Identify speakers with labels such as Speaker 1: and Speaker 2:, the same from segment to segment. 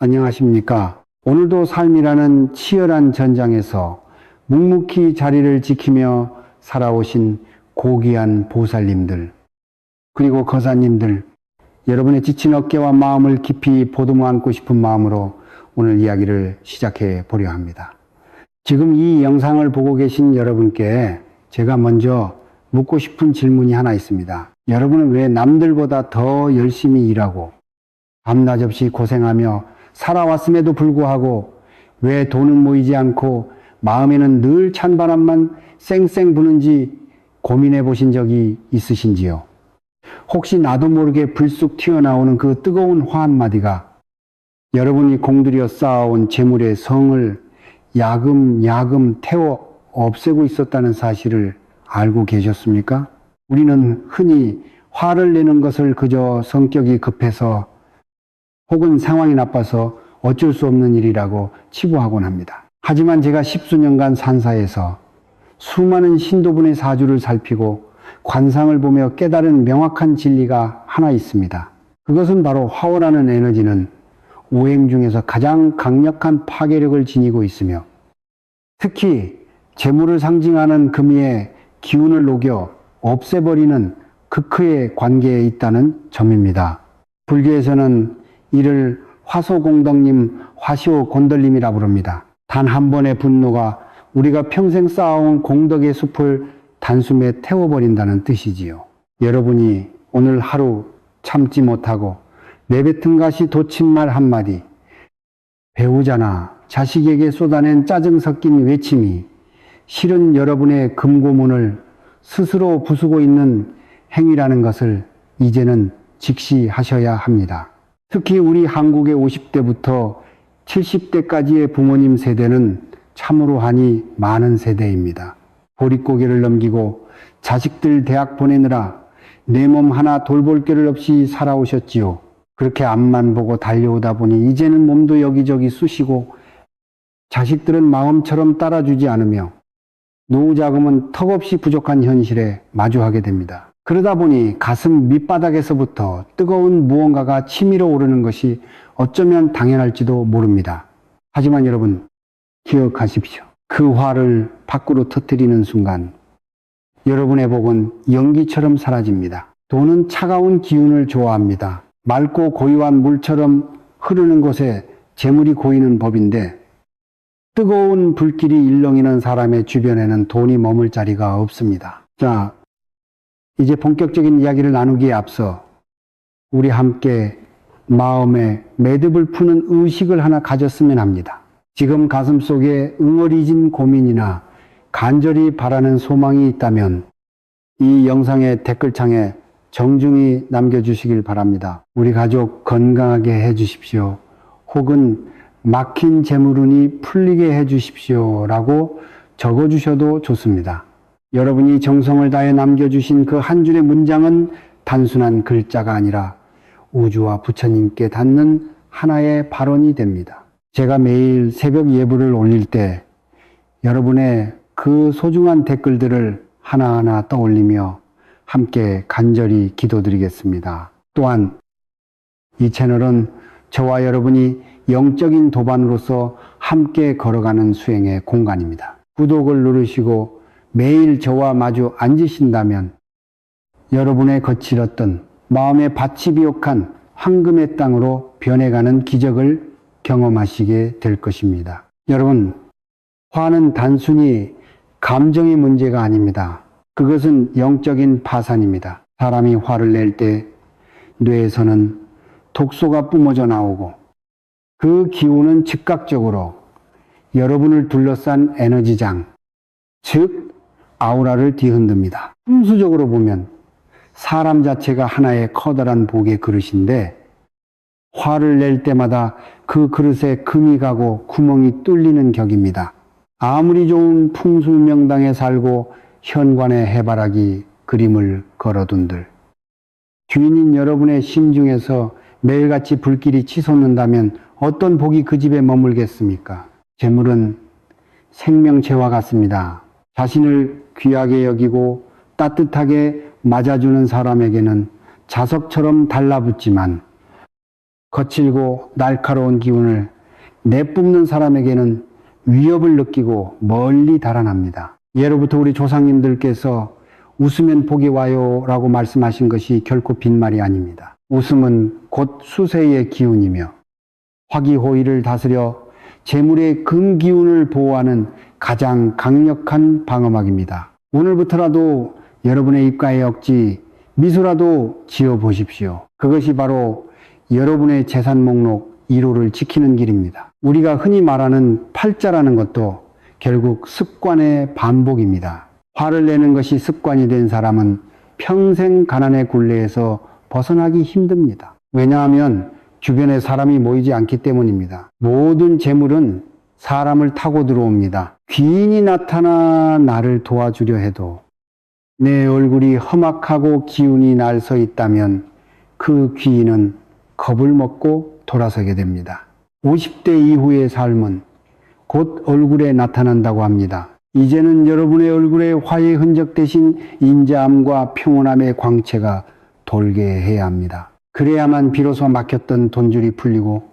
Speaker 1: 안녕하십니까. 오늘도 삶이라는 치열한 전장에서 묵묵히 자리를 지키며 살아오신 고귀한 보살님들, 그리고 거사님들, 여러분의 지친 어깨와 마음을 깊이 보듬어 안고 싶은 마음으로 오늘 이야기를 시작해 보려 합니다. 지금 이 영상을 보고 계신 여러분께 제가 먼저 묻고 싶은 질문이 하나 있습니다. 여러분은 왜 남들보다 더 열심히 일하고 밤낮 없이 고생하며 살아왔음에도 불구하고 왜 돈은 모이지 않고 마음에는 늘 찬바람만 쌩쌩 부는지 고민해 보신 적이 있으신지요? 혹시 나도 모르게 불쑥 튀어나오는 그 뜨거운 화 한마디가 여러분이 공들여 쌓아온 재물의 성을 야금야금 태워 없애고 있었다는 사실을 알고 계셨습니까? 우리는 흔히 화를 내는 것을 그저 성격이 급해서 혹은 상황이 나빠서 어쩔 수 없는 일이라고 치부하곤 합니다. 하지만 제가 십수년간 산사에서 수많은 신도분의 사주를 살피고 관상을 보며 깨달은 명확한 진리가 하나 있습니다. 그것은 바로 화오라는 에너지는 오행 중에서 가장 강력한 파괴력을 지니고 있으며 특히 재물을 상징하는 금의 기운을 녹여 없애버리는 극크의 관계에 있다는 점입니다. 불교에서는 이를 화소공덕님, 화시오곤돌림이라 부릅니다. 단 한 번의 분노가 우리가 평생 쌓아온 공덕의 숲을 단숨에 태워버린다는 뜻이지요. 여러분이 오늘 하루 참지 못하고 내뱉은 것이 도친 말 한마디, 배우자나 자식에게 쏟아낸 짜증 섞인 외침이 실은 여러분의 금고문을 스스로 부수고 있는 행위라는 것을 이제는 직시하셔야 합니다. 특히 우리 한국의 50대부터 70대까지의 부모님 세대는 참으로 한이 많은 세대입니다. 보릿고개를 넘기고 자식들 대학 보내느라 내 몸 하나 돌볼 겨를 없이 살아오셨지요. 그렇게 앞만 보고 달려오다 보니 이제는 몸도 여기저기 쑤시고 자식들은 마음처럼 따라주지 않으며 노후 자금은 턱없이 부족한 현실에 마주하게 됩니다. 그러다 보니 가슴 밑바닥에서부터 뜨거운 무언가가 치밀어 오르는 것이 어쩌면 당연할지도 모릅니다. 하지만 여러분 기억하십시오. 그 화를 밖으로 터뜨리는 순간 여러분의 복은 연기처럼 사라집니다. 돈은 차가운 기운을 좋아합니다. 맑고 고요한 물처럼 흐르는 곳에 재물이 고이는 법인데 뜨거운 불길이 일렁이는 사람의 주변에는 돈이 머물 자리가 없습니다. 자, 이제 본격적인 이야기를 나누기에 앞서 우리 함께 마음에 매듭을 푸는 의식을 하나 가졌으면 합니다. 지금 가슴속에 응어리진 고민이나 간절히 바라는 소망이 있다면 이 영상의 댓글창에 정중히 남겨주시길 바랍니다. 우리 가족 건강하게 해주십시오. 혹은 막힌 재물운이 풀리게 해주십시오 라고 적어주셔도 좋습니다. 여러분이 정성을 다해 남겨주신 그 한 줄의 문장은 단순한 글자가 아니라 우주와 부처님께 닿는 하나의 발언이 됩니다. 제가 매일 새벽 예불을 올릴 때 여러분의 그 소중한 댓글들을 하나하나 떠올리며 함께 간절히 기도드리겠습니다. 또한 이 채널은 저와 여러분이 영적인 도반으로서 함께 걸어가는 수행의 공간입니다. 구독을 누르시고 매일 저와 마주 앉으신다면 여러분의 거칠었던 마음의 밭이 비옥한 황금의 땅으로 변해가는 기적을 경험하시게 될 것입니다. 여러분, 화는 단순히 감정의 문제가 아닙니다. 그것은 영적인 파산입니다. 사람이 화를 낼 때 뇌에서는 독소가 뿜어져 나오고 그 기운은 즉각적으로 여러분을 둘러싼 에너지장, 즉 아우라를 뒤흔듭니다. 풍수적으로 보면 사람 자체가 하나의 커다란 복의 그릇인데 화를 낼 때마다 그 그릇에 금이 가고 구멍이 뚫리는 격입니다. 아무리 좋은 풍수명당에 살고 현관에 해바라기 그림을 걸어둔들 주인인 여러분의 심중에서 매일같이 불길이 치솟는다면 어떤 복이 그 집에 머물겠습니까? 재물은 생명체와 같습니다. 자신을 귀하게 여기고 따뜻하게 맞아주는 사람에게는 자석처럼 달라붙지만 거칠고 날카로운 기운을 내뿜는 사람에게는 위협을 느끼고 멀리 달아납니다. 예로부터 우리 조상님들께서 웃으면 복이 와요 라고 말씀하신 것이 결코 빈말이 아닙니다. 웃음은 곧 수세의 기운이며 화기호의를 다스려 재물의 금기운을 보호하는 가장 강력한 방어막입니다. 오늘부터라도 여러분의 입가에 억지 미소라도 지어 보십시오. 그것이 바로 여러분의 재산 목록 1호를 지키는 길입니다. 우리가 흔히 말하는 팔자라는 것도 결국 습관의 반복입니다. 화를 내는 것이 습관이 된 사람은 평생 가난의 굴레에서 벗어나기 힘듭니다. 왜냐하면 주변에 사람이 모이지 않기 때문입니다. 모든 재물은 사람을 타고 들어옵니다. 귀인이 나타나 나를 도와주려 해도 내 얼굴이 험악하고 기운이 날 서 있다면 그 귀인은 겁을 먹고 돌아서게 됩니다. 50대 이후의 삶은 곧 얼굴에 나타난다고 합니다. 이제는 여러분의 얼굴에 화의 흔적 대신 인자함과 평온함의 광채가 돌게 해야 합니다. 그래야만 비로소 막혔던 돈줄이 풀리고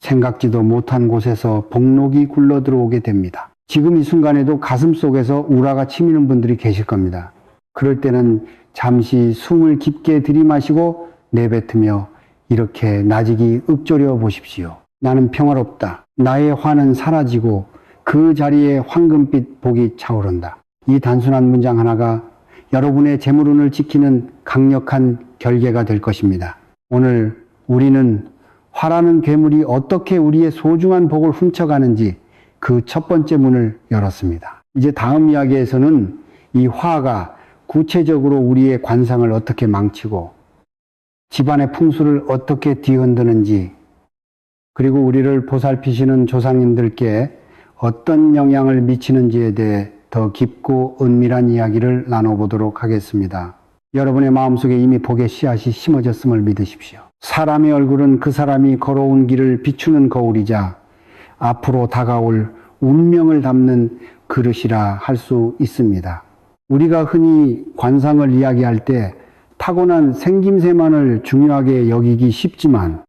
Speaker 1: 생각지도 못한 곳에서 복록이 굴러 들어오게 됩니다. 지금 이 순간에도 가슴 속에서 우라가 치미는 분들이 계실 겁니다. 그럴 때는 잠시 숨을 깊게 들이마시고 내뱉으며 이렇게 나직이 읊조려 보십시오. 나는 평화롭다. 나의 화는 사라지고 그 자리에 황금빛 복이 차오른다. 이 단순한 문장 하나가 여러분의 재물운을 지키는 강력한 결계가 될 것입니다. 오늘 우리는 화라는 괴물이 어떻게 우리의 소중한 복을 훔쳐가는지 그 첫 번째 문을 열었습니다. 이제 다음 이야기에서는 이 화가 구체적으로 우리의 관상을 어떻게 망치고 집안의 풍수를 어떻게 뒤흔드는지, 그리고 우리를 보살피시는 조상님들께 어떤 영향을 미치는지에 대해 더 깊고 은밀한 이야기를 나눠보도록 하겠습니다. 여러분의 마음속에 이미 복의 씨앗이 심어졌음을 믿으십시오. 사람의 얼굴은 그 사람이 걸어온 길을 비추는 거울이자 앞으로 다가올 운명을 담는 그릇이라 할 수 있습니다. 우리가 흔히 관상을 이야기할 때 타고난 생김새만을 중요하게 여기기 쉽지만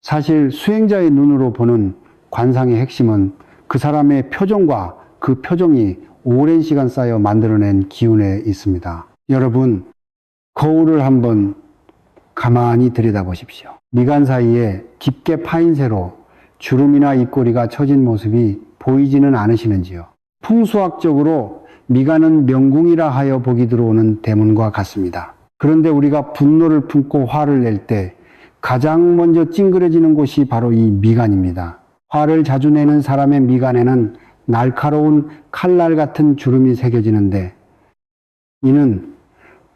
Speaker 1: 사실 수행자의 눈으로 보는 관상의 핵심은 그 사람의 표정과 그 표정이 오랜 시간 쌓여 만들어낸 기운에 있습니다. 여러분, 거울을 한번 가만히 들여다보십시오. 미간 사이에 깊게 파인 새로 주름이나 입꼬리가 처진 모습이 보이지는 않으시는지요? 풍수학적으로 미간은 명궁이라 하여 복이 들어오는 대문과 같습니다. 그런데 우리가 분노를 품고 화를 낼 때 가장 먼저 찡그려지는 곳이 바로 이 미간입니다. 화를 자주 내는 사람의 미간에는 날카로운 칼날 같은 주름이 새겨지는데 이는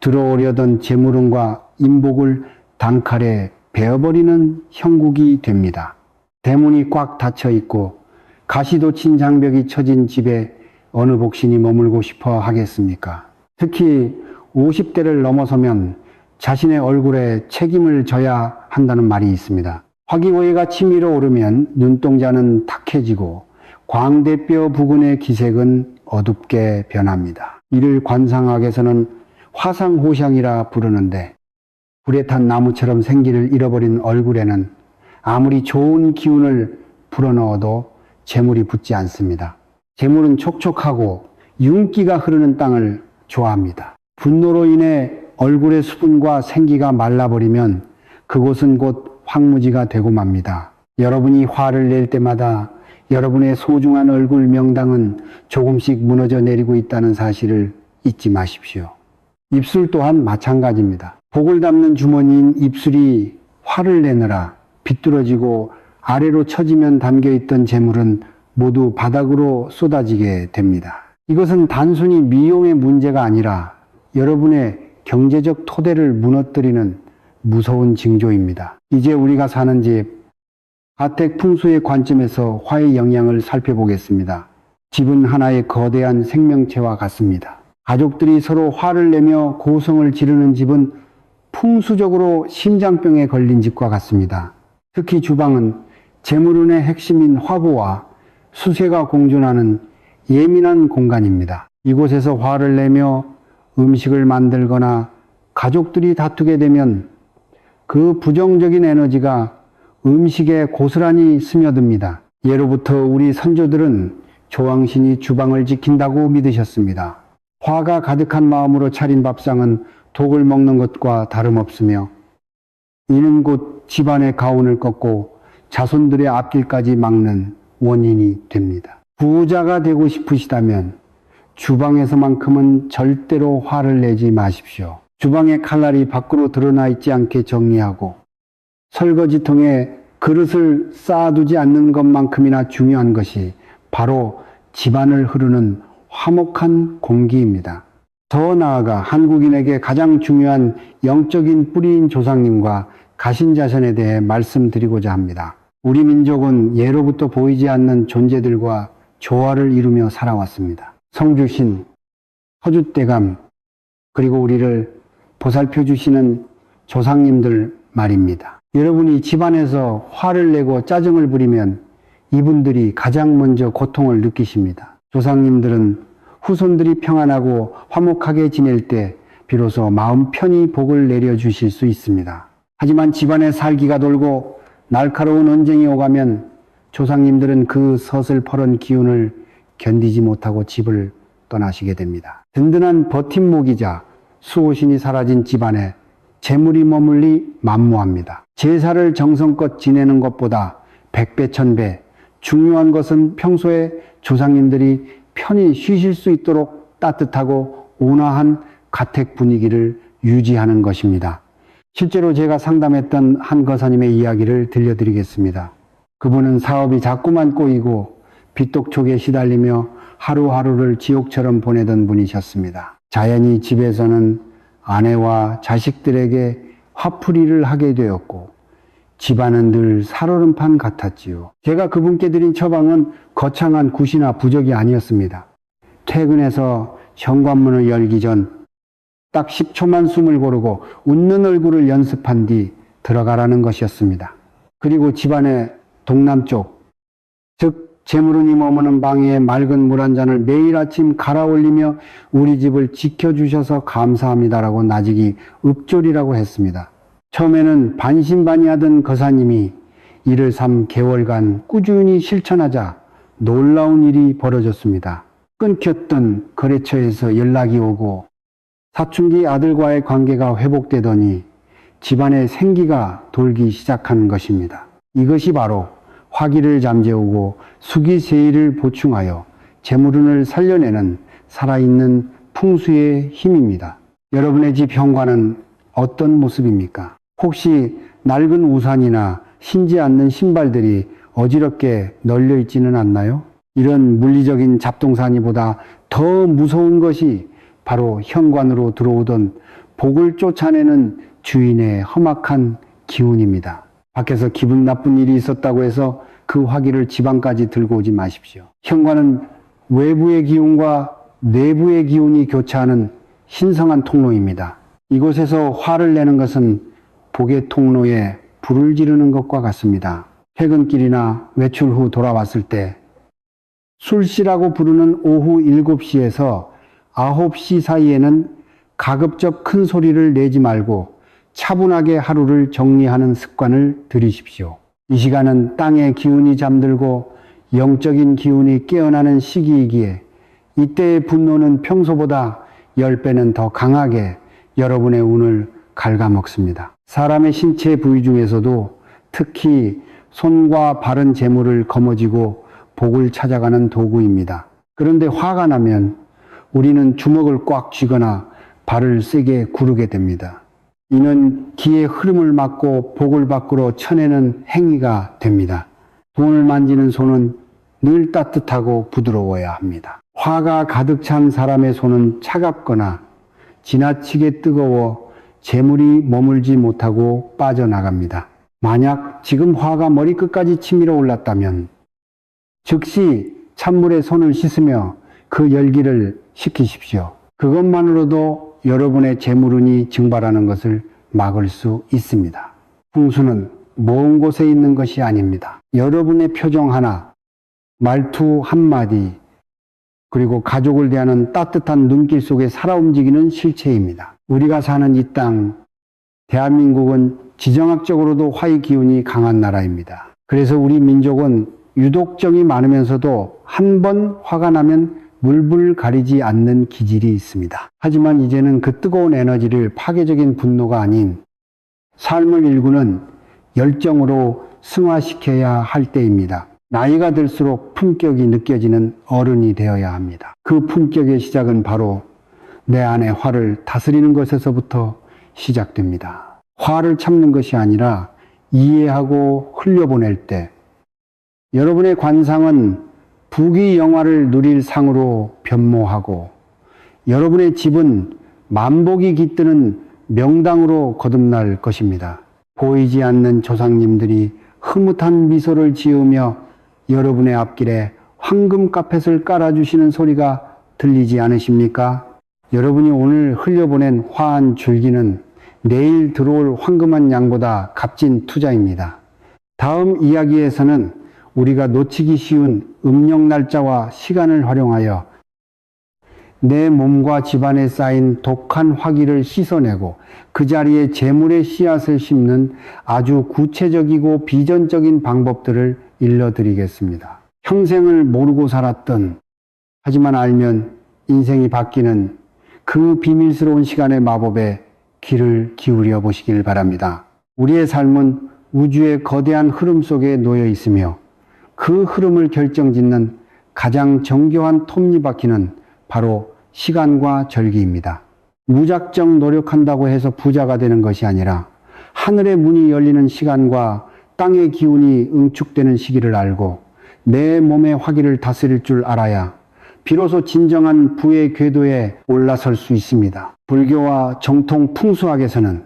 Speaker 1: 들어오려던 재물운과 인복을 단칼에 베어버리는 형국이 됩니다. 대문이 꽉 닫혀 있고 가시돋친 장벽이 쳐진 집에 어느 복신이 머물고 싶어 하겠습니까? 특히 50대를 넘어서면 자신의 얼굴에 책임을 져야 한다는 말이 있습니다. 화기호의가 치밀어 오르면 눈동자는 탁해지고 광대뼈 부근의 기색은 어둡게 변합니다. 이를 관상학에서는 화상호상이라 부르는데 불에 탄 나무처럼 생기를 잃어버린 얼굴에는 아무리 좋은 기운을 불어넣어도 재물이 붙지 않습니다. 재물은 촉촉하고 윤기가 흐르는 땅을 좋아합니다. 분노로 인해 얼굴의 수분과 생기가 말라버리면 그곳은 곧 황무지가 되고 맙니다. 여러분이 화를 낼 때마다 여러분의 소중한 얼굴 명당은 조금씩 무너져 내리고 있다는 사실을 잊지 마십시오. 입술 또한 마찬가지입니다. 복을 담는 주머니인 입술이 화를 내느라 비뚤어지고 아래로 처지면 담겨있던 재물은 모두 바닥으로 쏟아지게 됩니다. 이것은 단순히 미용의 문제가 아니라 여러분의 경제적 토대를 무너뜨리는 무서운 징조입니다. 이제 우리가 사는 집, 가택 풍수의 관점에서 화의 영향을 살펴보겠습니다. 집은 하나의 거대한 생명체와 같습니다. 가족들이 서로 화를 내며 고성을 지르는 집은 풍수적으로 심장병에 걸린 집과 같습니다. 특히 주방은 재물운의 핵심인 화부와 수세가 공존하는 예민한 공간입니다. 이곳에서 화를 내며 음식을 만들거나 가족들이 다투게 되면 그 부정적인 에너지가 음식에 고스란히 스며듭니다. 예로부터 우리 선조들은 조왕신이 주방을 지킨다고 믿으셨습니다. 화가 가득한 마음으로 차린 밥상은 독을 먹는 것과 다름없으며 이는 곧 집안의 가훈을 꺾고 자손들의 앞길까지 막는 원인이 됩니다. 부자가 되고 싶으시다면 주방에서만큼은 절대로 화를 내지 마십시오. 주방의 칼날이 밖으로 드러나 있지 않게 정리하고 설거지통에 그릇을 쌓아두지 않는 것만큼이나 중요한 것이 바로 집안을 흐르는 화목한 공기입니다. 더 나아가 한국인에게 가장 중요한 영적인 뿌리인 조상님과 가신자선에 대해 말씀드리고자 합니다. 우리 민족은 예로부터 보이지 않는 존재들과 조화를 이루며 살아왔습니다. 성주신, 허주대감, 그리고 우리를 보살펴 주시는 조상님들 말입니다. 여러분이 집안에서 화를 내고 짜증을 부리면 이분들이 가장 먼저 고통을 느끼십니다. 조상님들은 후손들이 평안하고 화목하게 지낼 때 비로소 마음 편히 복을 내려주실 수 있습니다. 하지만 집안에 살기가 돌고 날카로운 언쟁이 오가면 조상님들은 그 서슬퍼런 기운을 견디지 못하고 집을 떠나시게 됩니다. 든든한 버팀목이자 수호신이 사라진 집안에 재물이 머물리 만무합니다. 제사를 정성껏 지내는 것보다 백배 천배 중요한 것은 평소에 조상님들이 편히 쉬실 수 있도록 따뜻하고 온화한 가택 분위기를 유지하는 것입니다. 실제로 제가 상담했던 한 거사님의 이야기를 들려드리겠습니다. 그분은 사업이 자꾸만 꼬이고 빚독촉에 시달리며 하루하루를 지옥처럼 보내던 분이셨습니다. 자연히 집에서는 아내와 자식들에게 화풀이를 하게 되었고 집안은 늘 살얼음판 같았지요. 제가 그분께 드린 처방은 거창한 굿이나 부적이 아니었습니다. 퇴근해서 현관문을 열기 전 딱 10초만 숨을 고르고 웃는 얼굴을 연습한 뒤 들어가라는 것이었습니다. 그리고 집안의 동남쪽, 즉 재물운이 머무는 방에 맑은 물 한 잔을 매일 아침 갈아 올리며 우리 집을 지켜주셔서 감사합니다라고 나직이 읍조리라고 했습니다. 처음에는 반신반의하던 거사님이 이를 3개월간 꾸준히 실천하자 놀라운 일이 벌어졌습니다. 끊겼던 거래처에서 연락이 오고 사춘기 아들과의 관계가 회복되더니 집안에 생기가 돌기 시작한 것입니다. 이것이 바로 화기를 잠재우고 수기세의를 보충하여 재물운을 살려내는 살아있는 풍수의 힘입니다. 여러분의 집 현관은 어떤 모습입니까? 혹시 낡은 우산이나 신지 않는 신발들이 어지럽게 널려 있지는 않나요? 이런 물리적인 잡동사니보다 더 무서운 것이 바로 현관으로 들어오던 복을 쫓아내는 주인의 험악한 기운입니다. 밖에서 기분 나쁜 일이 있었다고 해서 그 화기를 집안까지 들고 오지 마십시오. 현관은 외부의 기운과 내부의 기운이 교차하는 신성한 통로입니다. 이곳에서 화를 내는 것은 복의 통로에 불을 지르는 것과 같습니다. 퇴근길이나 외출 후 돌아왔을 때 술시라고 부르는 오후 7시에서 9시 사이에는 가급적 큰 소리를 내지 말고 차분하게 하루를 정리하는 습관을 들이십시오. 이 시간은 땅의 기운이 잠들고 영적인 기운이 깨어나는 시기이기에 이때의 분노는 평소보다 10배는 더 강하게 여러분의 운을 갉아먹습니다. 사람의 신체 부위 중에서도 특히 손과 발은 재물을 거머쥐고 복을 찾아가는 도구입니다. 그런데 화가 나면 우리는 주먹을 꽉 쥐거나 발을 세게 구르게 됩니다. 이는 기의 흐름을 막고 복을 밖으로 쳐내는 행위가 됩니다. 돈을 만지는 손은 늘 따뜻하고 부드러워야 합니다. 화가 가득 찬 사람의 손은 차갑거나 지나치게 뜨거워 재물이 머물지 못하고 빠져나갑니다. 만약 지금 화가 머리끝까지 치밀어 올랐다면 즉시 찬물에 손을 씻으며 그 열기를 식히십시오. 그것만으로도 여러분의 재물운이 증발하는 것을 막을 수 있습니다. 풍수는 먼 곳에 있는 것이 아닙니다. 여러분의 표정 하나, 말투 한마디, 그리고 가족을 대하는 따뜻한 눈길 속에 살아 움직이는 실체입니다. 우리가 사는 이 땅, 대한민국은 지정학적으로도 화의 기운이 강한 나라입니다. 그래서 우리 민족은 유독정이 많으면서도 한 번 화가 나면 물불 가리지 않는 기질이 있습니다. 하지만 이제는 그 뜨거운 에너지를 파괴적인 분노가 아닌 삶을 일구는 열정으로 승화시켜야 할 때입니다. 나이가 들수록 품격이 느껴지는 어른이 되어야 합니다. 그 품격의 시작은 바로 내 안의 화를 다스리는 것에서부터 시작됩니다. 화를 참는 것이 아니라 이해하고 흘려보낼 때 여러분의 관상은 부귀영화를 누릴 상으로 변모하고 여러분의 집은 만복이 깃드는 명당으로 거듭날 것입니다. 보이지 않는 조상님들이 흐뭇한 미소를 지으며 여러분의 앞길에 황금 카펫을 깔아주시는 소리가 들리지 않으십니까? 여러분이 오늘 흘려보낸 화한 줄기는 내일 들어올 황금한 양보다 값진 투자입니다. 다음 이야기에서는 우리가 놓치기 쉬운 음력 날짜와 시간을 활용하여 내 몸과 집안에 쌓인 독한 화기를 씻어내고 그 자리에 재물의 씨앗을 심는 아주 구체적이고 비전적인 방법들을 일러드리겠습니다. 평생을 모르고 살았던, 하지만 알면 인생이 바뀌는 그 비밀스러운 시간의 마법에 귀를 기울여 보시길 바랍니다. 우리의 삶은 우주의 거대한 흐름 속에 놓여 있으며 그 흐름을 결정짓는 가장 정교한 톱니바퀴는 바로 시간과 절기입니다. 무작정 노력한다고 해서 부자가 되는 것이 아니라 하늘의 문이 열리는 시간과 땅의 기운이 응축되는 시기를 알고 내 몸의 화기를 다스릴 줄 알아야 비로소 진정한 부의 궤도에 올라설 수 있습니다. 불교와 정통 풍수학에서는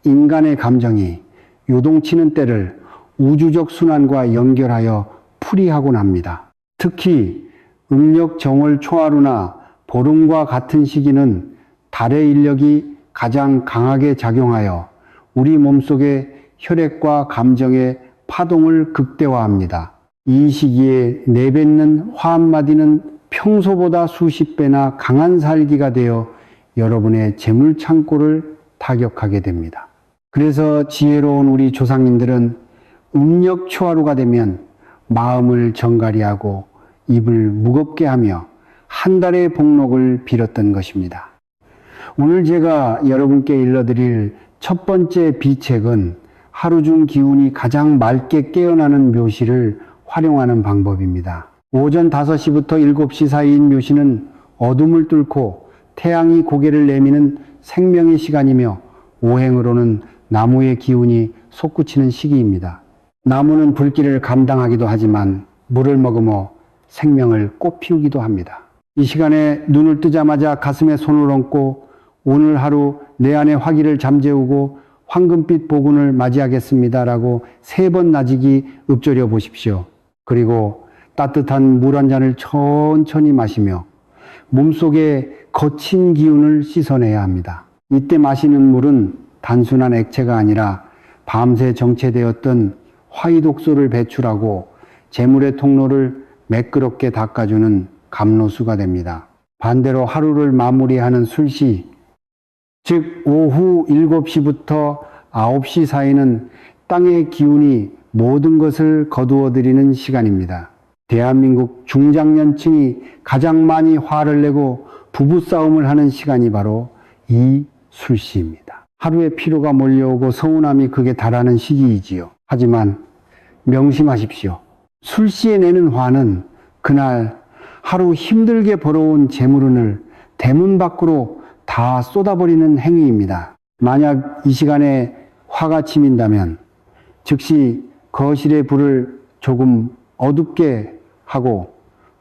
Speaker 1: 인간의 감정이 요동치는 때를 우주적 순환과 연결하여 풀이하곤 합니다. 특히 음력 정월 초하루나 보름과 같은 시기는 달의 인력이 가장 강하게 작용하여 우리 몸속의 혈액과 감정의 파동을 극대화합니다. 이 시기에 내뱉는 화 한마디는 평소보다 수십 배나 강한 살기가 되어 여러분의 재물 창고를 타격하게 됩니다. 그래서 지혜로운 우리 조상님들은 음력 초하루가 되면 마음을 정갈이하고 입을 무겁게 하며 한 달의 복록을 빌었던 것입니다. 오늘 제가 여러분께 일러드릴 첫 번째 비책은 하루 중 기운이 가장 맑게 깨어나는 묘시를 활용하는 방법입니다. 오전 5시부터 7시 사이인 묘시는 어둠을 뚫고 태양이 고개를 내미는 생명의 시간이며 오행으로는 나무의 기운이 솟구치는 시기입니다. 나무는 불길을 감당하기도 하지만 물을 머금어 생명을 꽃피우기도 합니다. 이 시간에 눈을 뜨자마자 가슴에 손을 얹고 오늘 하루 내 안의 화기를 잠재우고 황금빛 보군을 맞이하겠습니다라고 3번 나직이 읊조려 보십시오. 그리고 따뜻한 물 한 잔을 천천히 마시며 몸속에 거친 기운을 씻어내야 합니다. 이때 마시는 물은 단순한 액체가 아니라 밤새 정체되었던 화의독소를 배출하고 재물의 통로를 매끄럽게 닦아주는 감로수가 됩니다. 반대로 하루를 마무리하는 술시, 즉 오후 7시부터 9시 사이는 땅의 기운이 모든 것을 거두어들이는 시간입니다. 대한민국 중장년층이 가장 많이 화를 내고 부부싸움을 하는 시간이 바로 이 술시입니다. 하루에 피로가 몰려오고 서운함이 극에 달하는 시기이지요. 하지만 명심하십시오. 술시에 내는 화는 그날 하루 힘들게 벌어온 재물운을 대문 밖으로 다 쏟아버리는 행위입니다. 만약 이 시간에 화가 치민다면 즉시 거실의 불을 조금 어둡게 하고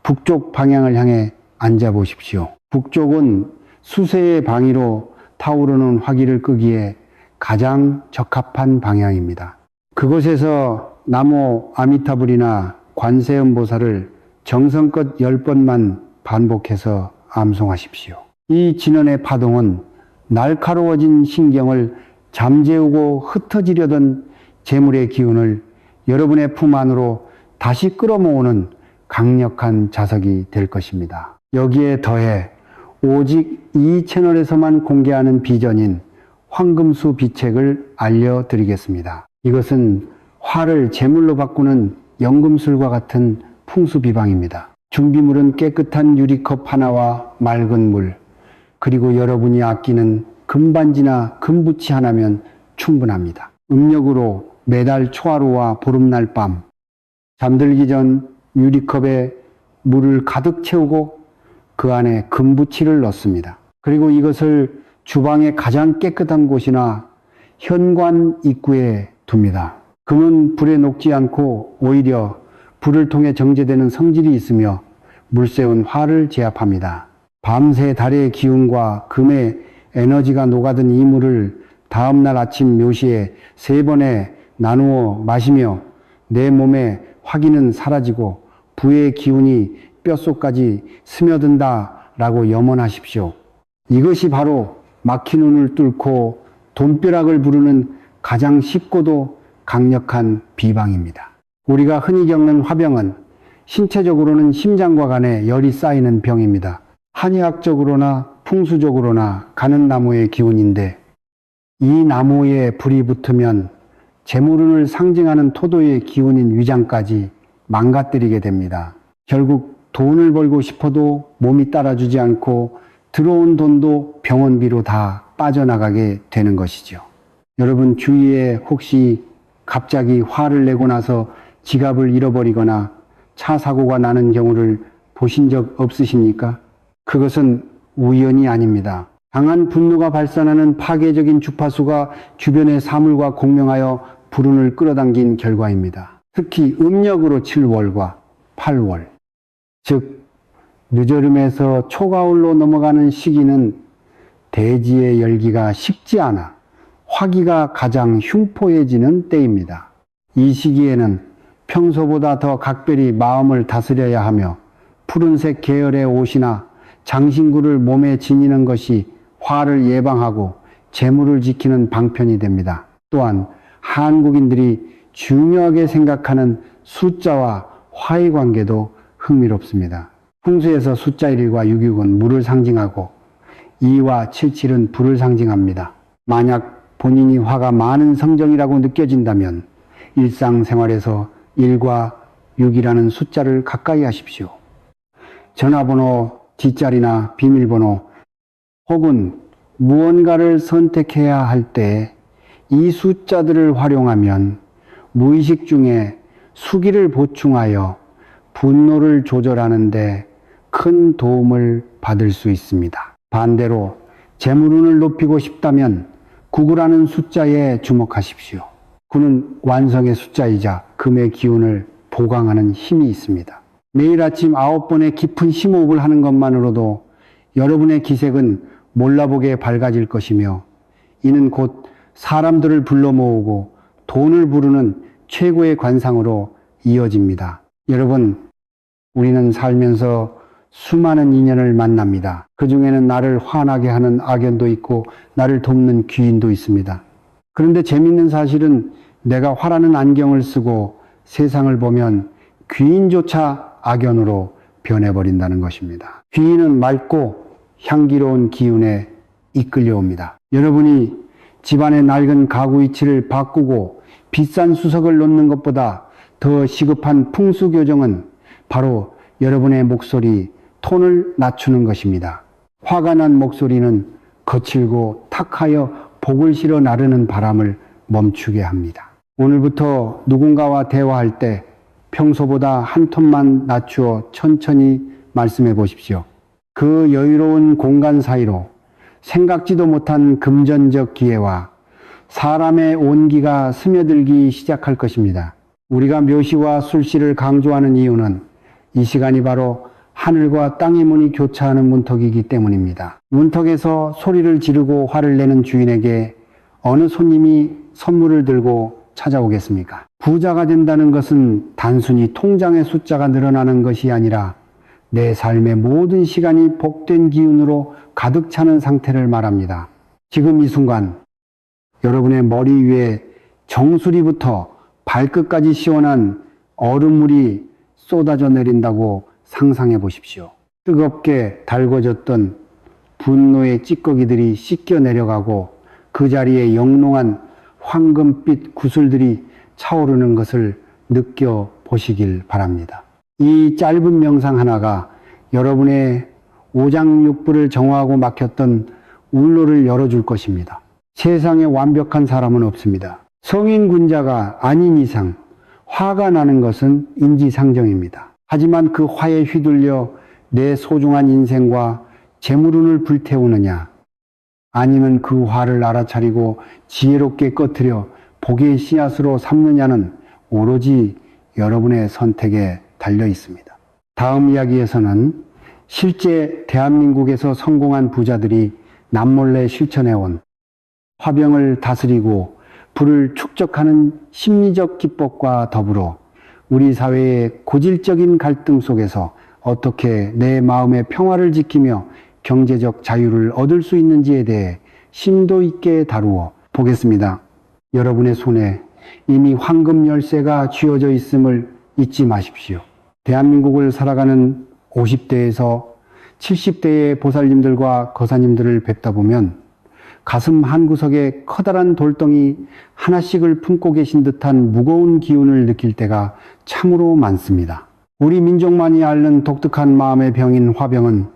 Speaker 1: 북쪽 방향을 향해 앉아 보십시오. 북쪽은 수세의 방위로 타오르는 화기를 끄기에 가장 적합한 방향입니다. 그곳에서 나무 아미타불이나 관세음보살을 정성껏 10번만 반복해서 암송하십시오. 이 진원의 파동은 날카로워진 신경을 잠재우고 흩어지려던 재물의 기운을 여러분의 품 안으로 다시 끌어모으는 강력한 자석이 될 것입니다. 여기에 더해 오직 이 채널에서만 공개하는 비전인 황금수 비책을 알려드리겠습니다. 이것은 화를 제물로 바꾸는 연금술과 같은 풍수비방입니다. 준비물은 깨끗한 유리컵 하나와 맑은 물, 그리고 여러분이 아끼는 금반지나 금부치 하나면 충분합니다. 음력으로 매달 초하루와 보름날 밤, 잠들기 전 유리컵에 물을 가득 채우고 그 안에 금부치를 넣습니다. 그리고 이것을 주방의 가장 깨끗한 곳이나 현관 입구에 둡니다. 금은 불에 녹지 않고 오히려 불을 통해 정제되는 성질이 있으며 물새운 화를 제압합니다. 밤새 달의 기운과 금의 에너지가 녹아든 이 물을 다음날 아침 묘시에 3번에 나누어 마시며 내 몸의 화기는 사라지고 부의 기운이 뼛속까지 스며든다라고 염원하십시오. 이것이 바로 막힌 눈을 뚫고 돈벼락을 부르는 가장 쉽고도 강력한 비방입니다. 우리가 흔히 겪는 화병은 신체적으로는 심장과 간에 열이 쌓이는 병입니다. 한의학적으로나 풍수적으로나 가는 나무의 기운인데 이 나무에 불이 붙으면 재물운을 상징하는 토도의 기운인 위장까지 망가뜨리게 됩니다. 결국 돈을 벌고 싶어도 몸이 따라주지 않고 들어온 돈도 병원비로 다 빠져나가게 되는 것이죠. 여러분 주위에 혹시 갑자기 화를 내고 나서 지갑을 잃어버리거나 차 사고가 나는 경우를 보신 적 없으십니까? 그것은 우연이 아닙니다. 강한 분노가 발산하는 파괴적인 주파수가 주변의 사물과 공명하여 불운을 끌어당긴 결과입니다. 특히 음력으로 7월과 8월, 즉 늦여름에서 초가을로 넘어가는 시기는 대지의 열기가 식지 않아 화기가 가장 흉포해지는 때입니다. 이 시기에는 평소보다 더 각별히 마음을 다스려야 하며 푸른색 계열의 옷이나 장신구를 몸에 지니는 것이 화를 예방하고 재물을 지키는 방편이 됩니다. 또한 한국인들이 중요하게 생각하는 숫자와 화의 관계도 흥미롭습니다. 풍수에서 숫자 1과 666은 물을 상징하고 2와 77은 불을 상징합니다. 만약 본인이 화가 많은 성정이라고 느껴진다면 일상생활에서 1과 6이라는 숫자를 가까이 하십시오. 전화번호 뒷자리나 비밀번호 혹은 무언가를 선택해야 할 때 이 숫자들을 활용하면 무의식 중에 수기를 보충하여 분노를 조절하는 데 큰 도움을 받을 수 있습니다. 반대로 재물운을 높이고 싶다면 9라는 숫자에 주목하십시오. 9는 완성의 숫자이자 금의 기운을 보강하는 힘이 있습니다. 매일 아침 9번의 깊은 심호흡을 하는 것만으로도 여러분의 기색은 몰라보게 밝아질 것이며 이는 곧 사람들을 불러 모으고 돈을 부르는 최고의 관상으로 이어집니다. 여러분, 우리는 살면서 수많은 인연을 만납니다. 그 중에는 나를 화나게 하는 악연도 있고 나를 돕는 귀인도 있습니다. 그런데 재미있는 사실은 내가 화라는 안경을 쓰고 세상을 보면 귀인조차 악연으로 변해버린다는 것입니다. 귀인은 맑고 향기로운 기운에 이끌려옵니다. 여러분이 집안의 낡은 가구 위치를 바꾸고 비싼 수석을 놓는 것보다 더 시급한 풍수교정은 바로 여러분의 목소리, 톤을 낮추는 것입니다. 화가 난 목소리는 거칠고 탁하여 복을 실어 나르는 바람을 멈추게 합니다. 오늘부터 누군가와 대화할 때 평소보다 한 톤만 낮추어 천천히 말씀해 보십시오. 그 여유로운 공간 사이로 생각지도 못한 금전적 기회와 사람의 온기가 스며들기 시작할 것입니다. 우리가 묘시와 술시를 강조하는 이유는 이 시간이 바로 하늘과 땅의 문이 교차하는 문턱이기 때문입니다. 문턱에서 소리를 지르고 화를 내는 주인에게 어느 손님이 선물을 들고 찾아오겠습니까? 부자가 된다는 것은 단순히 통장의 숫자가 늘어나는 것이 아니라 내 삶의 모든 시간이 복된 기운으로 가득 차는 상태를 말합니다. 지금 이 순간 여러분의 머리 위에 정수리부터 발끝까지 시원한 얼음물이 쏟아져 내린다고 상상해 보십시오. 뜨겁게 달궈졌던 분노의 찌꺼기들이 씻겨 내려가고 그 자리에 영롱한 황금빛 구슬들이 차오르는 것을 느껴보시길 바랍니다. 이 짧은 명상 하나가 여러분의 오장육부를 정화하고 막혔던 울로를 열어줄 것입니다. 세상에 완벽한 사람은 없습니다. 성인 군자가 아닌 이상 화가 나는 것은 인지상정입니다. 하지만 그 화에 휘둘려 내 소중한 인생과 재물운을 불태우느냐, 아니면 그 화를 알아차리고 지혜롭게 꺼트려 복의 씨앗으로 삼느냐는 오로지 여러분의 선택에 달려 있습니다. 다음 이야기에서는 실제 대한민국에서 성공한 부자들이 남몰래 실천해온 화병을 다스리고 불을 축적하는 심리적 기법과 더불어 우리 사회의 고질적인 갈등 속에서 어떻게 내 마음의 평화를 지키며 경제적 자유를 얻을 수 있는지에 대해 심도 있게 다루어 보겠습니다. 여러분의 손에 이미 황금 열쇠가 쥐어져 있음을 잊지 마십시오. 대한민국을 살아가는 50대에서 70대의 보살님들과 거사님들을 뵙다 보면 가슴 한구석에 커다란 돌덩이 하나씩을 품고 계신 듯한 무거운 기운을 느낄 때가 참으로 많습니다. 우리 민족만이 앓는 독특한 마음의 병인 화병은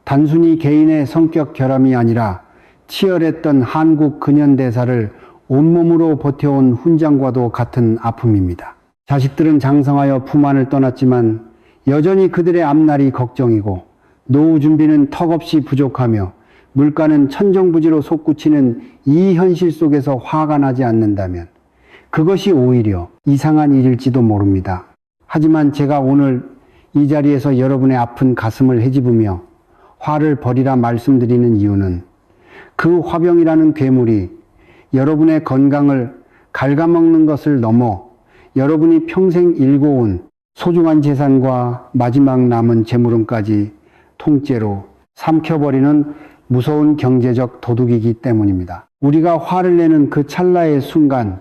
Speaker 1: 단순히 개인의 성격 결함이 아니라 치열했던 한국 근현대사를 온몸으로 버텨온 훈장과도 같은 아픔입니다. 자식들은 장성하여 품 안을 떠났지만 여전히 그들의 앞날이 걱정이고 노후 준비는 턱없이 부족하며 물가는 천정부지로 솟구치는 이 현실 속에서 화가 나지 않는다면 그것이 오히려 이상한 일일지도 모릅니다. 하지만 제가 오늘 이 자리에서 여러분의 아픈 가슴을 헤집으며 화를 버리라 말씀드리는 이유는 그 화병이라는 괴물이 여러분의 건강을 갉아먹는 것을 넘어 여러분이 평생 일궈온 소중한 재산과 마지막 남은 재물운까지 통째로 삼켜버리는 무서운 경제적 도둑이기 때문입니다. 우리가 화를 내는 그 찰나의 순간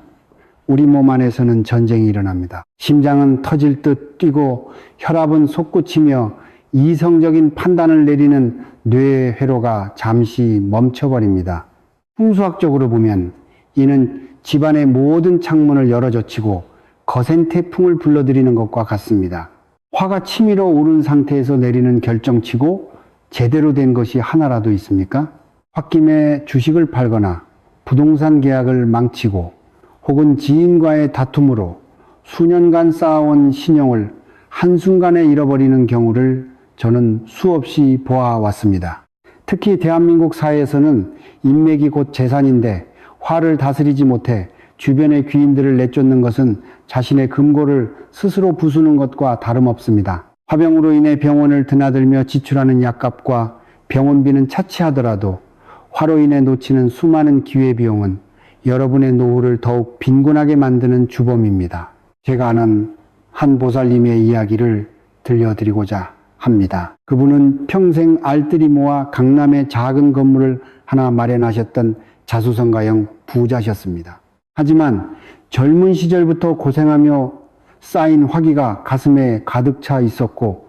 Speaker 1: 우리 몸 안에서는 전쟁이 일어납니다. 심장은 터질 듯 뛰고 혈압은 솟구치며 이성적인 판단을 내리는 뇌의 회로가 잠시 멈춰버립니다. 풍수학적으로 보면 이는 집안의 모든 창문을 열어젖히고 거센 태풍을 불러들이는 것과 같습니다. 화가 치밀어 오른 상태에서 내리는 결정치고 제대로 된 것이 하나라도 있습니까? 홧김에 주식을 팔거나 부동산 계약을 망치고 혹은 지인과의 다툼으로 수년간 쌓아온 신용을 한순간에 잃어버리는 경우를 저는 수없이 보아왔습니다. 특히 대한민국 사회에서는 인맥이 곧 재산인데 화를 다스리지 못해 주변의 귀인들을 내쫓는 것은 자신의 금고를 스스로 부수는 것과 다름없습니다. 화병으로 인해 병원을 드나들며 지출하는 약값과 병원비는 차치하더라도 화로 인해 놓치는 수많은 기회비용은 여러분의 노후를 더욱 빈곤하게 만드는 주범입니다. 제가 아는 한 보살님의 이야기를 들려드리고자 합니다. 그분은 평생 알뜰히 모아 강남에 작은 건물을 하나 마련하셨던 자수성가형 부자셨습니다. 하지만 젊은 시절부터 고생하며 쌓인 화기가 가슴에 가득 차 있었고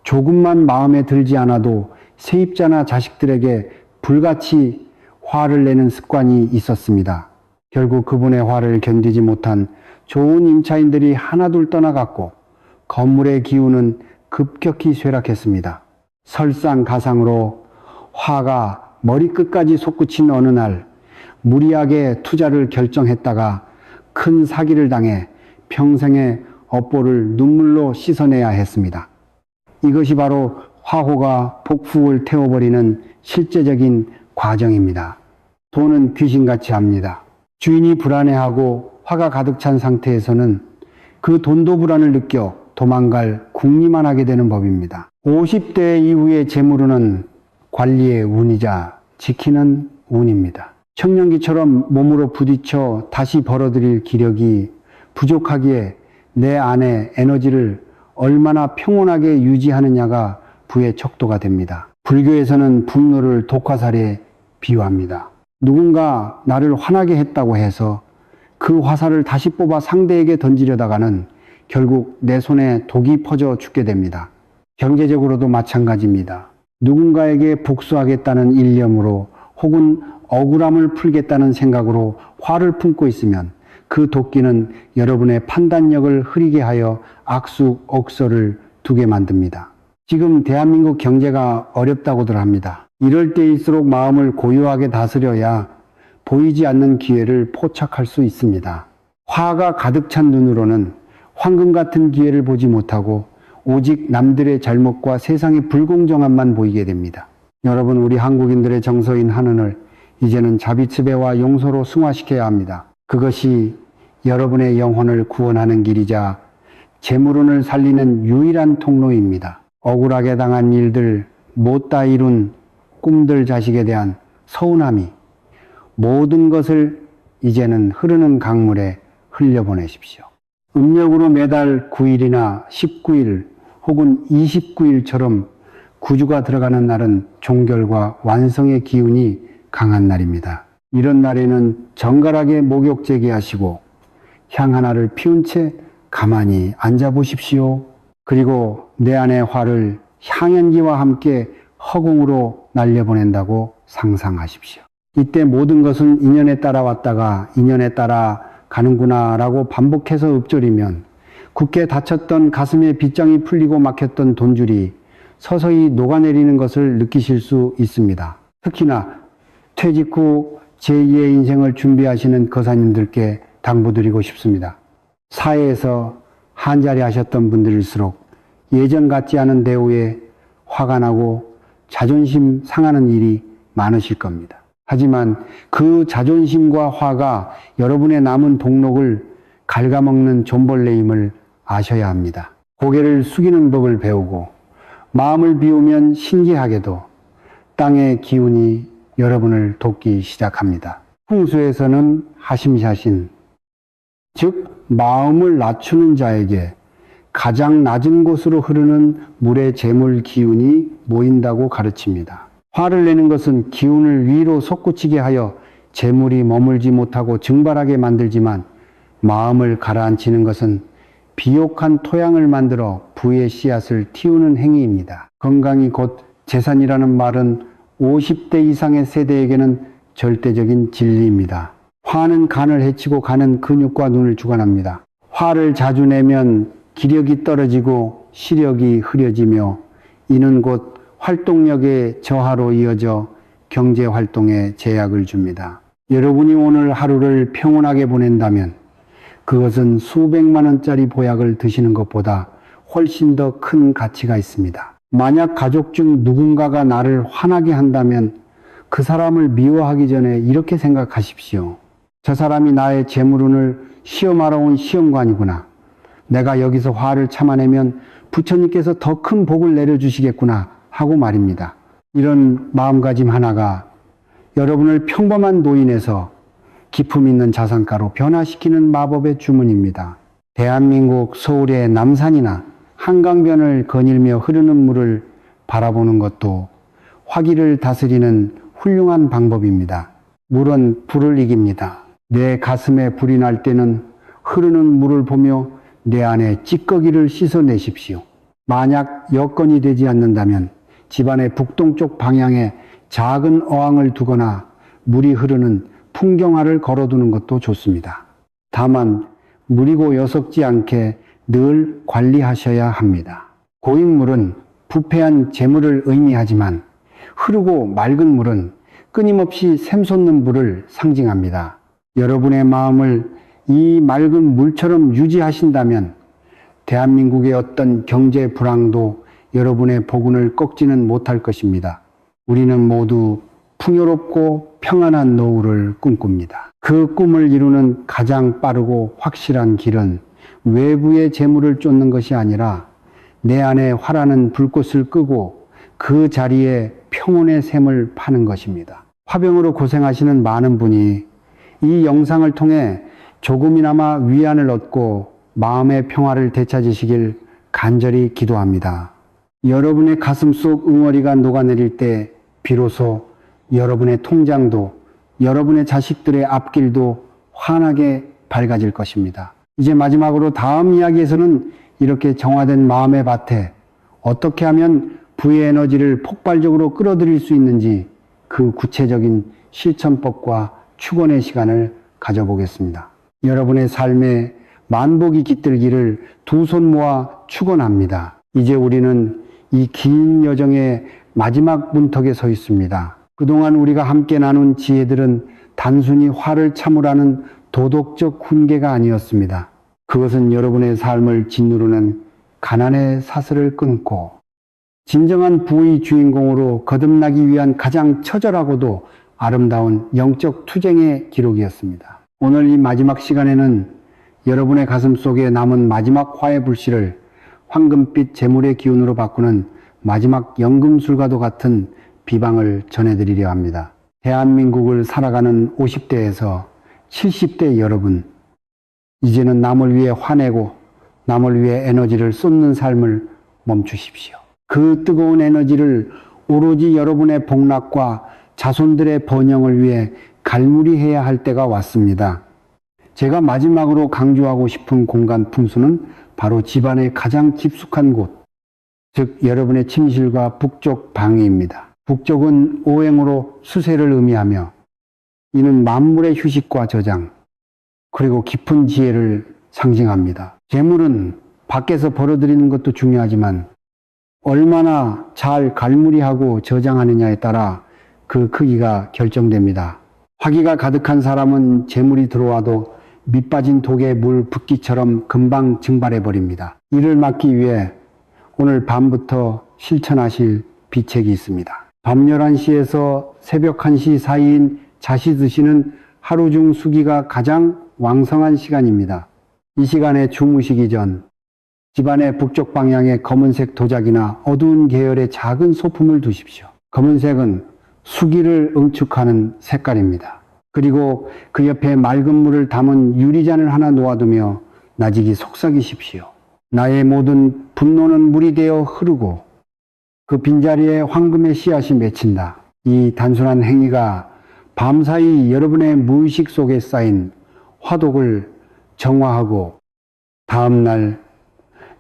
Speaker 1: 조금만 마음에 들지 않아도 세입자나 자식들에게 불같이 화를 내는 습관이 있었습니다. 결국 그분의 화를 견디지 못한 좋은 임차인들이 하나둘 떠나갔고 건물의 기운은 급격히 쇠락했습니다. 설상가상으로 화가 머리끝까지 솟구친 어느 날 무리하게 투자를 결정했다가 큰 사기를 당해 평생의 업보를 눈물로 씻어내야 했습니다. 이것이 바로 화호가 복풍을 태워버리는 실제적인 과정입니다. 돈은 귀신같이 합니다. 주인이 불안해하고 화가 가득 찬 상태에서는 그 돈도 불안을 느껴 도망갈 궁리만 하게 되는 법입니다. 50대 이후의 재물운은 관리의 운이자 지키는 운입니다. 청년기처럼 몸으로 부딪혀 다시 벌어들일 기력이 부족하기에 내 안의 에너지를 얼마나 평온하게 유지하느냐가 부의 척도가 됩니다. 불교에서는 분노를 독화살에 비유합니다. 누군가 나를 화나게 했다고 해서 그 화살을 다시 뽑아 상대에게 던지려다가는 결국 내 손에 독이 퍼져 죽게 됩니다. 경제적으로도 마찬가지입니다. 누군가에게 복수하겠다는 일념으로 혹은 억울함을 풀겠다는 생각으로 화를 품고 있으면 그 도끼는 여러분의 판단력을 흐리게 하여 악수억소를 두게 만듭니다. 지금 대한민국 경제가 어렵다고들 합니다. 이럴 때일수록 마음을 고요하게 다스려야 보이지 않는 기회를 포착할 수 있습니다. 화가 가득 찬 눈으로는 황금 같은 기회를 보지 못하고 오직 남들의 잘못과 세상의 불공정함만 보이게 됩니다. 여러분, 우리 한국인들의 정서인 한은을 이제는 자비慈悲와 용서로 승화시켜야 합니다. 그것이 여러분의 영혼을 구원하는 길이자 재물운을 살리는 유일한 통로입니다. 억울하게 당한 일들, 못다 이룬 꿈들 자식에 대한 서운함이 모든 것을 이제는 흐르는 강물에 흘려보내십시오. 음력으로 매달 9일이나 19일 혹은 29일처럼 구주가 들어가는 날은 종결과 완성의 기운이 강한 날입니다. 이런 날에는 정갈하게 목욕 재개하시고 향 하나를 피운 채 가만히 앉아 보십시오. 그리고 내 안의 화를 향연기와 함께 허공으로 날려보낸다고 상상하십시오. 이때 모든 것은 인연에 따라 왔다가 인연에 따라 가는구나 라고 반복해서 읊조리면 굳게 닫혔던 가슴에 빗장이 풀리고 막혔던 돈줄이 서서히 녹아내리는 것을 느끼실 수 있습니다. 특히나 퇴직 후 제2의 인생을 준비하시는 거사님들께 당부드리고 싶습니다. 사회에서 한자리 하셨던 분들일수록 예전 같지 않은 대우에 화가 나고 자존심 상하는 일이 많으실 겁니다. 하지만 그 자존심과 화가 여러분의 남은 복록을 갉아먹는 존벌레임을 아셔야 합니다. 고개를 숙이는 법을 배우고 마음을 비우면 신기하게도 땅의 기운이 여러분을 돕기 시작합니다. 풍수에서는 하심샤신, 즉 마음을 낮추는 자에게 가장 낮은 곳으로 흐르는 물의 재물 기운이 모인다고 가르칩니다. 화를 내는 것은 기운을 위로 솟구치게 하여 재물이 머물지 못하고 증발하게 만들지만 마음을 가라앉히는 것은 비옥한 토양을 만들어 부의 씨앗을 틔우는 행위입니다. 건강이 곧 재산이라는 말은 50대 이상의 세대에게는 절대적인 진리입니다. 화는 간을 해치고 간은 근육과 눈을 주관합니다. 화를 자주 내면 기력이 떨어지고 시력이 흐려지며 이는 곧 활동력의 저하로 이어져 경제활동에 제약을 줍니다. 여러분이 오늘 하루를 평온하게 보낸다면 그것은 수백만 원짜리 보약을 드시는 것보다 훨씬 더 큰 가치가 있습니다. 만약 가족 중 누군가가 나를 화나게 한다면 그 사람을 미워하기 전에 이렇게 생각하십시오. 저 사람이 나의 재물운을 시험하러 온 시험관이구나. 내가 여기서 화를 참아내면 부처님께서 더 큰 복을 내려주시겠구나 하고 말입니다. 이런 마음가짐 하나가 여러분을 평범한 노인에서 기품 있는 자산가로 변화시키는 마법의 주문입니다. 대한민국 서울의 남산이나 한강변을 거닐며 흐르는 물을 바라보는 것도 화기를 다스리는 훌륭한 방법입니다. 물은 불을 이깁니다. 내 가슴에 불이 날 때는 흐르는 물을 보며 내 안에 찌꺼기를 씻어내십시오. 만약 여건이 되지 않는다면 집안의 북동쪽 방향에 작은 어항을 두거나 물이 흐르는 풍경화를 걸어두는 것도 좋습니다. 다만 무리고 여석지 않게 늘 관리하셔야 합니다. 고인물은 부패한 재물을 의미하지만 흐르고 맑은 물은 끊임없이 샘솟는 물을 상징합니다. 여러분의 마음을 이 맑은 물처럼 유지하신다면 대한민국의 어떤 경제 불황도 여러분의 복운을 꺾지는 못할 것입니다. 우리는 모두 풍요롭고 평안한 노후를 꿈꿉니다. 그 꿈을 이루는 가장 빠르고 확실한 길은 외부의 재물을 쫓는 것이 아니라 내 안에 화라는 불꽃을 끄고 그 자리에 평온의 샘을 파는 것입니다. 화병으로 고생하시는 많은 분이 이 영상을 통해 조금이나마 위안을 얻고 마음의 평화를 되찾으시길 간절히 기도합니다. 여러분의 가슴 속 응어리가 녹아내릴 때 비로소 여러분의 통장도 여러분의 자식들의 앞길도 환하게 밝아질 것입니다. 이제 마지막으로 다음 이야기에서는 이렇게 정화된 마음의 밭에 어떻게 하면 부의 에너지를 폭발적으로 끌어들일 수 있는지 그 구체적인 실천법과 축원의 시간을 가져보겠습니다. 여러분의 삶에 만복이 깃들기를 두 손 모아 축원합니다. 이제 우리는 이 긴 여정의 마지막 문턱에 서 있습니다. 그동안 우리가 함께 나눈 지혜들은 단순히 화를 참으라는 도덕적 훈계가 아니었습니다. 그것은 여러분의 삶을 짓누르는 가난의 사슬을 끊고 진정한 부의 주인공으로 거듭나기 위한 가장 처절하고도 아름다운 영적 투쟁의 기록이었습니다. 오늘 이 마지막 시간에는 여러분의 가슴 속에 남은 마지막 화의 불씨를 황금빛 재물의 기운으로 바꾸는 마지막 연금술과도 같은 비방을 전해드리려 합니다. 대한민국을 살아가는 50대에서 70대 여러분, 이제는 남을 위해 화내고 남을 위해 에너지를 쏟는 삶을 멈추십시오. 그 뜨거운 에너지를 오로지 여러분의 복락과 자손들의 번영을 위해 갈무리해야 할 때가 왔습니다. 제가 마지막으로 강조하고 싶은 공간 풍수는 바로 집안의 가장 깊숙한 곳, 즉 여러분의 침실과 북쪽 방위입니다. 북쪽은 오행으로 수세를 의미하며 이는 만물의 휴식과 저장, 그리고 깊은 지혜를 상징합니다. 재물은 밖에서 벌어들이는 것도 중요하지만 얼마나 잘 갈무리하고 저장하느냐에 따라 그 크기가 결정됩니다. 화기가 가득한 사람은 재물이 들어와도 밑빠진 독에 물 붓기처럼 금방 증발해버립니다. 이를 막기 위해 오늘 밤부터 실천하실 비책이 있습니다. 밤 11시에서 새벽 1시 사이인 자시 드시는 하루 중 수기가 가장 왕성한 시간입니다. 이 시간에 주무시기 전 집안의 북쪽 방향에 검은색 도자기나 어두운 계열의 작은 소품을 두십시오. 검은색은 수기를 응축하는 색깔입니다. 그리고 그 옆에 맑은 물을 담은 유리잔을 하나 놓아두며 나직이 속삭이십시오. 나의 모든 분노는 물이 되어 흐르고 그 빈자리에 황금의 씨앗이 맺힌다. 이 단순한 행위가 밤사이 여러분의 무의식 속에 쌓인 화독을 정화하고 다음날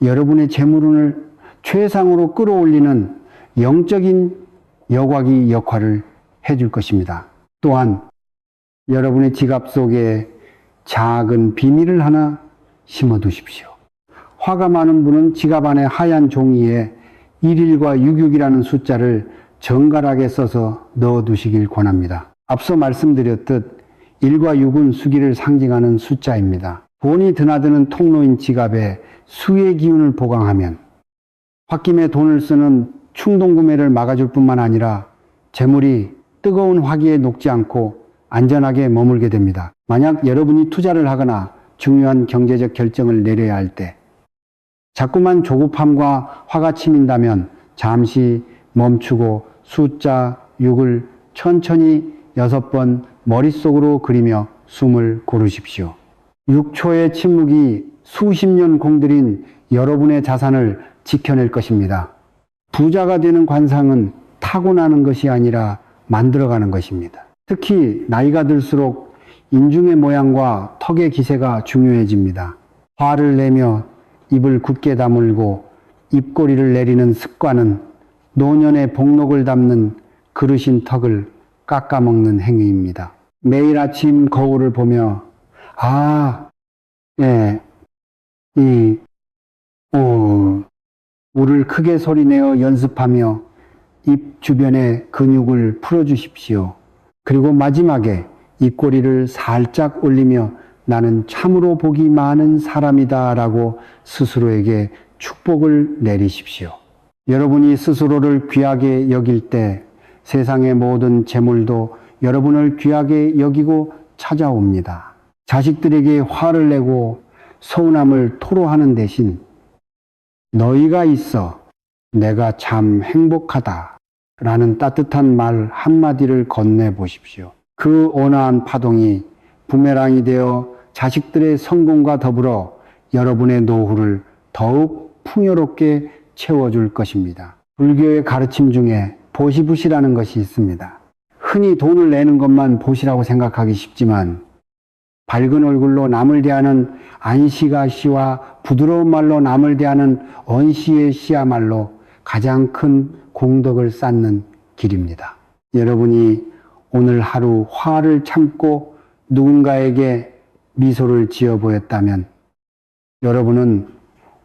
Speaker 1: 여러분의 재물운을 최상으로 끌어올리는 영적인 여과기 역할을 해줄 것입니다. 또한 여러분의 지갑 속에 작은 비닐을 하나 심어 두십시오. 화가 많은 분은 지갑 안에 하얀 종이에 1일과 66이라는 숫자를 정갈하게 써서 넣어 두시길 권합니다. 앞서 말씀드렸듯 1과 6은 수기를 상징하는 숫자입니다. 돈이 드나드는 통로인 지갑에 수의 기운을 보강하면 홧김에 돈을 쓰는 충동 구매를 막아줄 뿐만 아니라 재물이 뜨거운 화기에 녹지 않고 안전하게 머물게 됩니다. 만약 여러분이 투자를 하거나 중요한 경제적 결정을 내려야 할 때 자꾸만 조급함과 화가 치민다면 잠시 멈추고 숫자 6을 천천히 6번 머릿속으로 그리며 숨을 고르십시오. 6초의 침묵이 수십 년 공들인 여러분의 자산을 지켜낼 것입니다. 부자가 되는 관상은 타고나는 것이 아니라 만들어가는 것입니다. 특히 나이가 들수록 인중의 모양과 턱의 기세가 중요해집니다. 화를 내며 입을 굳게 다물고 입꼬리를 내리는 습관은 노년의 복록을 담는 그르신 턱을 깎아먹는 행위입니다. 매일 아침 거울을 보며 울을 크게 소리내어 연습하며 입 주변의 근육을 풀어주십시오. 그리고 마지막에 입꼬리를 살짝 올리며 나는 참으로 복이 많은 사람이다 라고 스스로에게 축복을 내리십시오. 여러분이 스스로를 귀하게 여길 때 세상의 모든 재물도 여러분을 귀하게 여기고 찾아옵니다. 자식들에게 화를 내고 서운함을 토로하는 대신 너희가 있어 내가 참 행복하다 라는 따뜻한 말 한마디를 건네보십시오. 그 온화한 파동이 부메랑이 되어 자식들의 성공과 더불어 여러분의 노후를 더욱 풍요롭게 채워줄 것입니다. 불교의 가르침 중에 보시부시라는 것이 있습니다. 흔히 돈을 내는 것만 보시라고 생각하기 쉽지만 밝은 얼굴로 남을 대하는 안시가 씨와 부드러운 말로 남을 대하는 언시의 씨야말로 가장 큰 공덕을 쌓는 길입니다. 여러분이 오늘 하루 화를 참고 누군가에게 미소를 지어 보였다면 여러분은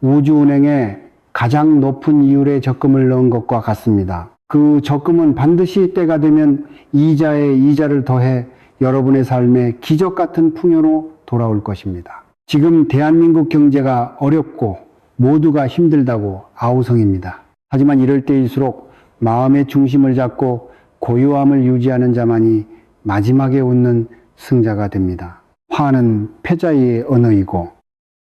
Speaker 1: 우주은행에 가장 높은 이율의 적금을 넣은 것과 같습니다. 그 적금은 반드시 때가 되면 이자에 이자를 더해 여러분의 삶에 기적 같은 풍요로 돌아올 것입니다. 지금 대한민국 경제가 어렵고 모두가 힘들다고 아우성입니다. 하지만 이럴 때일수록 마음의 중심을 잡고 고요함을 유지하는 자만이 마지막에 웃는 승자가 됩니다. 화는 패자의 언어이고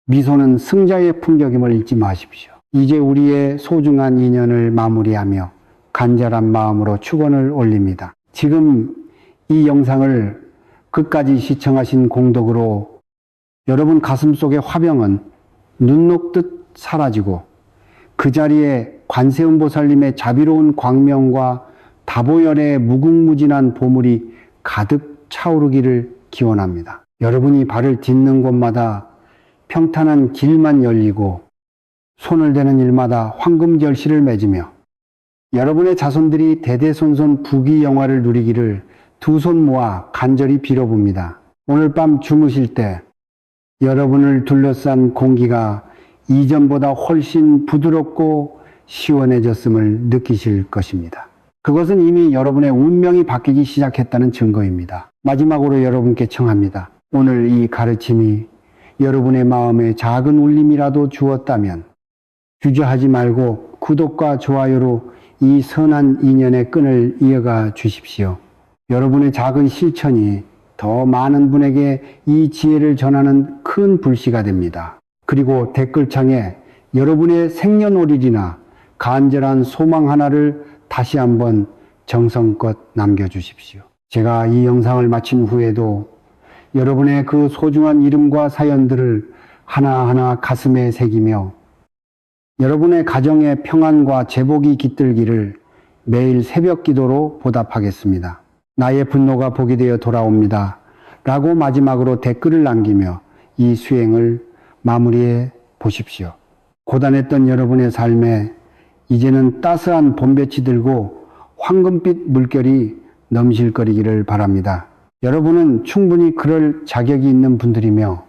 Speaker 1: 미소는 승자의 품격임을 잊지 마십시오. 이제 우리의 소중한 인연을 마무리하며 간절한 마음으로 축원을 올립니다. 지금 이 영상을 끝까지 시청하신 공덕으로 여러분 가슴 속의 화병은 눈 녹듯 사라지고 그 자리에 관세음보살님의 자비로운 광명과 다보열의 무궁무진한 보물이 가득 차오르기를 기원합니다. 여러분이 발을 딛는 곳마다 평탄한 길만 열리고 손을 대는 일마다 황금 결실을 맺으며 여러분의 자손들이 대대손손 부귀영화를 누리기를 두 손 모아 간절히 빌어봅니다. 오늘 밤 주무실 때 여러분을 둘러싼 공기가 이전보다 훨씬 부드럽고 시원해졌음을 느끼실 것입니다. 그것은 이미 여러분의 운명이 바뀌기 시작했다는 증거입니다. 마지막으로 여러분께 청합니다. 오늘 이 가르침이 여러분의 마음에 작은 울림이라도 주었다면 주저하지 말고 구독과 좋아요로 이 선한 인연의 끈을 이어가 주십시오. 여러분의 작은 실천이 더 많은 분에게 이 지혜를 전하는 큰 불씨가 됩니다. 그리고 댓글창에 여러분의 생년월일이나 간절한 소망 하나를 다시 한번 정성껏 남겨주십시오. 제가 이 영상을 마친 후에도 여러분의 그 소중한 이름과 사연들을 하나하나 가슴에 새기며 여러분의 가정의 평안과 제복이 깃들기를 매일 새벽 기도로 보답하겠습니다. 나의 분노가 복이 되어 돌아옵니다. 라고 마지막으로 댓글을 남기며 이 수행을 마무리해 보십시오. 고단했던 여러분의 삶에 이제는 따스한 봄볕이 들고 황금빛 물결이 넘실거리기를 바랍니다. 여러분은 충분히 그럴 자격이 있는 분들이며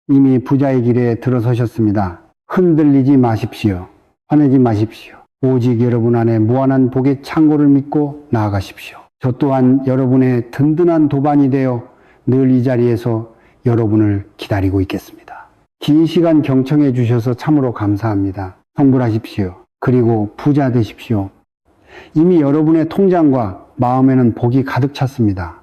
Speaker 1: 이미 부자의 길에 들어서셨습니다. 흔들리지 마십시오. 화내지 마십시오. 오직 여러분 안에 무한한 복의 창고를 믿고 나아가십시오. 저 또한 여러분의 든든한 도반이 되어 늘 이 자리에서 여러분을 기다리고 있겠습니다. 긴 시간 경청해 주셔서 참으로 감사합니다. 성불하십시오. 그리고 부자 되십시오. 이미 여러분의 통장과 마음에는 복이 가득 찼습니다.